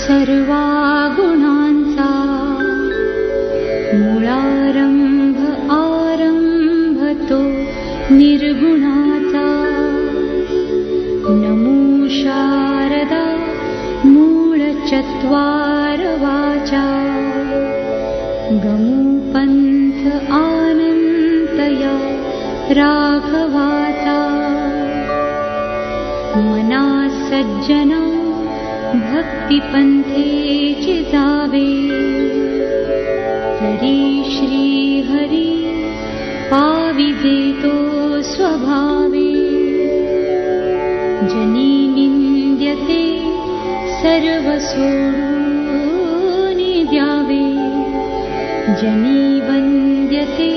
सर्वा गुणांचा मूळारंभ आरंभ तो निर्गुणाचा। नमो शारदा मूळ चत्वार वाचा गमू पंथ आनंतया राघवाचा। मना सज्जना भक्ति पंथेची जावे तरी श्री हरी पाविजे तो स्वभावे। जनी निंद्यते सर्व सोडून द्यावे जनी वंद्यते